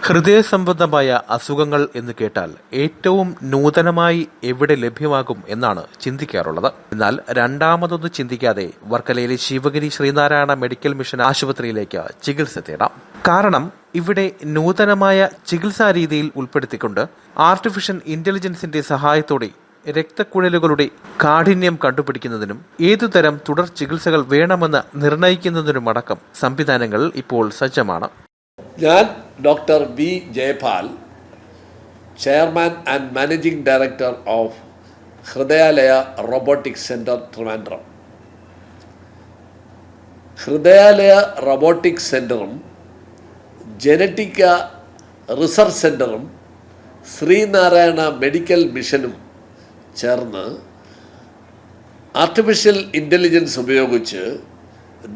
ഹൃദയ സംബന്ധമായ അസുഖങ്ങൾ എന്ന് കേട്ടാൽ ഏറ്റവും നൂതനമായി എവിടെ ലഭ്യമാകും എന്നാണ് ചിന്തിക്കാറുള്ളത്. എന്നാൽ രണ്ടാമതൊന്ന് ചിന്തിക്കാതെ വർക്കലയിലെ ശിവഗിരി ശ്രീനാരായണ മെഡിക്കൽ മിഷൻ ആശുപത്രിയിലേക്ക് ചികിത്സ തേടാം. കാരണം ഇവിടെ നൂതനമായ ചികിത്സാ രീതിയിൽ ഉൾപ്പെടുത്തിക്കൊണ്ട് ആർട്ടിഫിഷ്യൽ ഇന്റലിജൻസിന്റെ സഹായത്തോടെ രക്തക്കുഴലുകളുടെ കാഠിന്യം കണ്ടുപിടിക്കുന്നതിനും ഏതുതരം തുടർ ചികിത്സകൾ വേണമെന്ന് നിർണയിക്കുന്നതിനുമടക്കം സംവിധാനങ്ങൾ ഇപ്പോൾ സജ്ജമാണ്. ഞാൻ doctor B Jayapal, chairman and managing director of Hridayalaya robotic centre Trivandrum. Hridayalaya robotic സെൻറ്ററും ജനറ്റിക്ക റിസർച്ച് സെൻറ്ററും ശ്രീനാരായണ മെഡിക്കൽ മിഷനും ചേർന്ന് ആർട്ടിഫിഷ്യൽ ഇൻ്റലിജൻസ് ഉപയോഗിച്ച്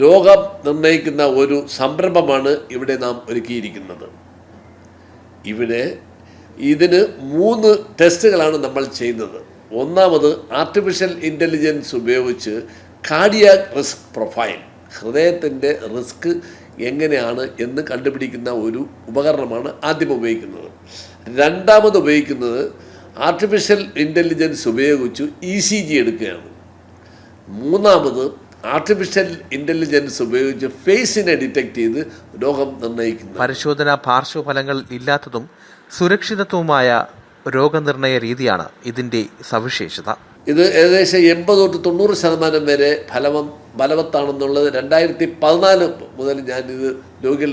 രോഗം നിർണ്ണയിക്കുന്ന ഒരു സംരംഭമാണ് ഇവിടെ നാം ഒരുക്കിയിരിക്കുന്നത്. ഇതിന് 3 ടെസ്റ്റുകളാണ് നമ്മൾ ചെയ്യുന്നത്. ഒന്നാമത് ആർട്ടിഫിഷ്യൽ ഇൻ്റലിജൻസ് ഉപയോഗിച്ച് കാർഡിയാക് റിസ്ക് പ്രൊഫൈൽ, ഹൃദയത്തിൻ്റെ റിസ്ക് എങ്ങനെയാണ് എന്ന് കണ്ടുപിടിക്കുന്ന ഒരു ഉപകരണമാണ് ആദ്യം ഉപയോഗിക്കുന്നത്. രണ്ടാമത് ഉപയോഗിക്കുന്നത് ആർട്ടിഫിഷ്യൽ ഇൻ്റലിജൻസ് ഉപയോഗിച്ച് ECG എടുക്കുകയാണ്. മൂന്നാമത് ആർട്ടിഫിഷ്യൽ ഇൻ്റലിജൻസ് ഉപയോഗിച്ച് ഫേസിനെ ഡിറ്റക്ട് ചെയ്ത് രോഗം നിർണ്ണയിക്കുന്നു. പരിശോധനാ പാർശ്വഫലങ്ങൾ ഇല്ലാത്തതും സുരക്ഷിതത്വവുമായ രോഗനിർണയ രീതിയാണ് ഇതിൻ്റെ സവിശേഷത. ഇത് ഏകദേശം 80 തൊട്ട് 90% വരെ ഫലവത്താണെന്നുള്ളത് 2014 മുതൽ ഞാനിത് രോഗികൾ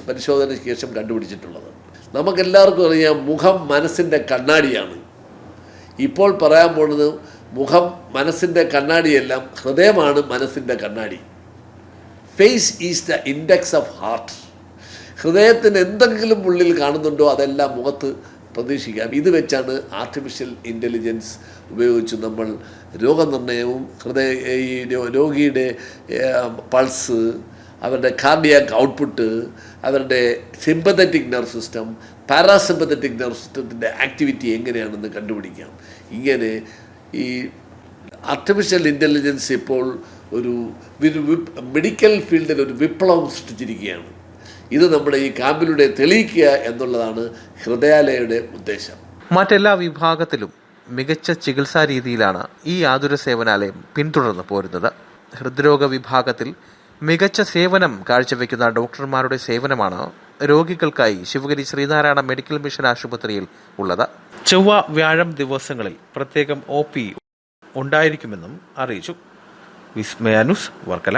പരിശോധനയ്ക്ക് ശേഷം കണ്ടുപിടിച്ചിട്ടുള്ളത്. നമുക്കെല്ലാവർക്കും അറിയാം, മുഖം മനസ്സിൻ്റെ കണ്ണാടിയാണ്. ഇപ്പോൾ പറയാൻ പോകുന്നത് മുഖം മനസ്സിൻ്റെ കണ്ണാടിയെല്ലാം ഹൃദയമാണ് മനസ്സിൻ്റെ കണ്ണാടി. Face is the index of heart. ഹൃദയത്തിന് എന്തെങ്കിലും ഉള്ളിൽ കാണുന്നുണ്ടോ അതെല്ലാം മുഖത്ത് പ്രതീക്ഷിക്കാം. ഇത് വെച്ചാണ് ആർട്ടിഫിഷ്യൽ ഇൻ്റലിജൻസ് ഉപയോഗിച്ച് നമ്മൾ രോഗനിർണയവും രോഗിയുടെ പൾസ്, അവരുടെ കാർഡിയാക് ഔട്ട്പുട്ട്, അവരുടെ sympathetic nerve system, parasympathetic nerve സിസ്റ്റത്തിൻ്റെ ആക്ടിവിറ്റി എങ്ങനെയാണെന്ന് കണ്ടുപിടിക്കാം. ഇങ്ങനെ ഈ ആർട്ടിഫിഷ്യൽ ഇൻ്റലിജൻസ് ഇപ്പോൾ ഒരു മെഡിക്കൽ ഫീൽഡിൽ ഒരു വിപ്ലവം സൃഷ്ടിച്ചിരിക്കുകയാണ്. ഇത് നമ്മുടെ ഈ ക്യാമ്പിലൂടെ തെളിയിക്കുക എന്നുള്ളതാണ് ഹൃദയാലയയുടെ ഉദ്ദേശം. മറ്റെല്ലാ വിഭാഗത്തിലും മികച്ച ചികിത്സാ രീതിയിലാണ് ഈ ആതുര സേവനാലയം പിന്തുടർന്നു പോരുന്നത്. ഹൃദ്രോഗ വിഭാഗത്തിൽ മികച്ച സേവനം കാഴ്ചവെക്കുന്ന ഡോക്ടർമാരുടെ സേവനമാണ് രോഗികൾക്കായി ശിവഗിരി ശ്രീനാരായണ മെഡിക്കൽ മിഷൻ ആശുപത്രിയിൽ ഉള്ളത്. ചൊവ്വ വ്യാഴം ദിവസങ്ങളിൽ പ്രത്യേകം OP ഉണ്ടായിരിക്കുമെന്നും അറിയിച്ചു. വിസ്മയ ന്യൂസ്, വർക്കല.